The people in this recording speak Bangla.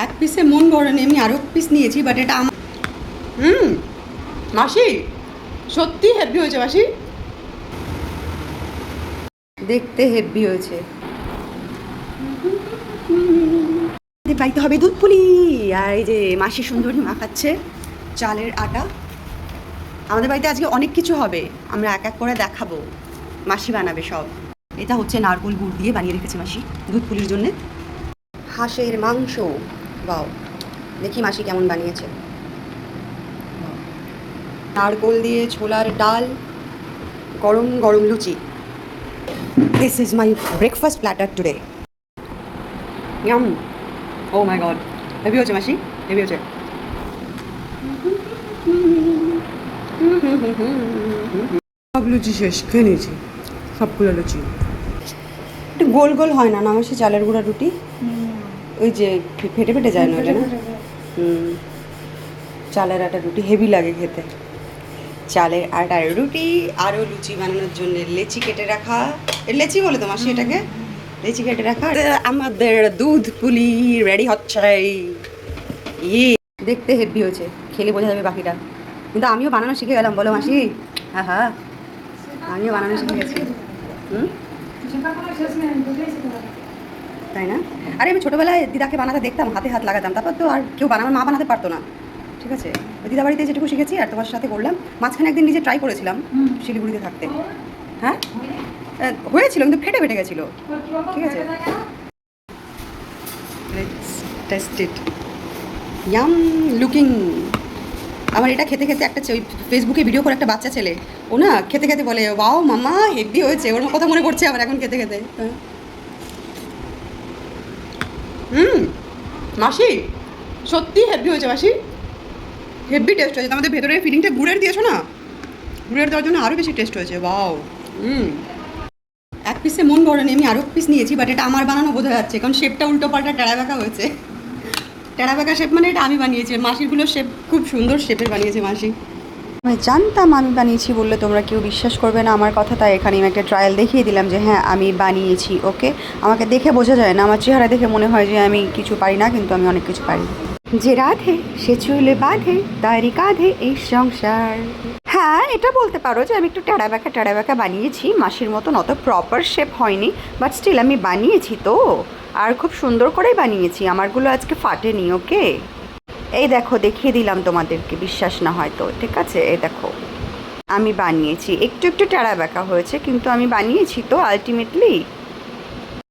এক পিসে মন ভরেনি, আমি আরও পিস নিয়েছি, বাট এটা আমার। মাসি সত্যি হেভি হয়েছে মাসি, দেখতে হেভি হয়েছে। পাইতে হবে দুধ পুলি, আর এই যে মাসি সুন্দরী মাখাচ্ছে চালের আটা। আমাদের বাড়িতে আজকে অনেক কিছু হবে, আমরা এক এক করে দেখাবো, মাসি বানাবে সব। এটা হচ্ছে নারকেল গুড় দিয়ে বানিয়ে রেখেছে মাসি দুধ পুলির জন্যে। হাঁসের মাংস, বাও, দেখি মাসি কেমন বানিয়েছে। নারকেল দিয়ে ছোলার ডাল, গরম গরম লুচি। This is my breakfast platter today. Yum, oh my God, heavy হচ্ছে মাসি, হেভি হচ্ছে। সব লুচি শেষ, খেয়ে নিয়েছি সবগুলো লুচি। একটু গোল গোল হয় না না মাসি চালের গুঁড়া রুটি? ওই যে ফেটে ফেটে যায় না ওটা না? চালের আটা রুটি হেভি লাগে খেতে। চালের আটার রুটি, আরও লুচি বানানোর জন্য লেচি কেটে রাখা, লেচি বলে তো মাসি এটাকে, লেচি কেটে রাখা। আমাদের দুধ পুলি রেডি হচ্ছে। ইয়ে দেখতে হেভি হয়েছে, খেলে বোঝা যাবে বাকিটা। কিন্তু আমিও বানানো শিখে গেলাম, বলো মাসি? হ্যাঁ হ্যাঁ, আমিও বানানো শিখে গেছি। তাই না? আরে আমি ছোটোবেলায় দিদাকে বানাতে দেখতাম, হাতে হাত লাগাতাম, তারপর তো আর কেউ বানানো, মা বানাতে পারতো না। ঠিক আছে, দিদা বাড়িতে যেটুকু শিখেছি আর তোমার সাথে করলাম। মাঝখানে একদিন নিজে ট্রাই করেছিলাম শিলিগুড়িতে থাকতে। হ্যাঁ হয়েছিল, কিন্তু ফেটে ফেটে গেছিলো। ঠিক আছে, টেস্ট ইট, ইয়াম লুকিং। আমার এটা খেতে খেতে একটা ফেসবুকে ভিডিও করে একটা বাচ্চা ছেলে, ও না খেতে খেতে বলে, ওয়াও মামা হেভি হয়েছে, ওর কথা মনে পড়ছে আমার এখন খেতে খেতে। মাসি সত্যি হেভি হয়েছে মাসি, হেভি টেস্ট হয়েছে। আমাদের ভেতরের ফিলিংটা গুড়ের দিয়েছো না, গুড়ের দেওয়ার জন্য আরও বেশি টেস্ট হয়েছে। ওয়াও, এক পিসে মন ভরেনি, আমি আরও পিস নিয়েছি, বাট এটা আমার বানানো বোঝা যাচ্ছে, কারণ শেপটা উল্টো পাল্টা টেরা বেঁকা হয়েছে। টেরা বেঁকা শেপ মানে এটা আমি বানিয়েছি, মাসিরগুলো শেপ খুব সুন্দর শেপের বানিয়েছে মাসি। আমি জানতাম আমি বানিয়েছি বললে তোমরা কেউ বিশ্বাস করবে না আমার কথা, তাই এখানে আমি একটা ট্রায়াল দেখিয়ে দিলাম যে হ্যাঁ আমি বানিয়েছি। ওকে, আমাকে দেখে বোঝা যায় না, আমার চেহারা দেখে মনে হয় যে আমি কিছু পারি না, কিন্তু আমি অনেক কিছু পারি। যে রাধে সে চুলে বাঁধে, তারই কাঁধে এই সংসার। হ্যাঁ, এটা বলতে পারো যে আমি একটু টেরা বেঁকা বানিয়েছি, মাসির মতন অত প্রপার শেপ হয়নি, বাট স্টিল আমি বানিয়েছি তো, আর খুব সুন্দর করেই বানিয়েছি, আমারগুলো আজকে ফাটেনি। ওকে, এই দেখো দেখিয়ে দিলাম তোমাদেরকে, বিশ্বাস না হয় তো, ঠিক আছে, এই দেখো আমি বানিয়েছি, একটু একটু টেরা বেঁকা হয়েছে, কিন্তু আমি বানিয়েছি তো আলটিমেটলি।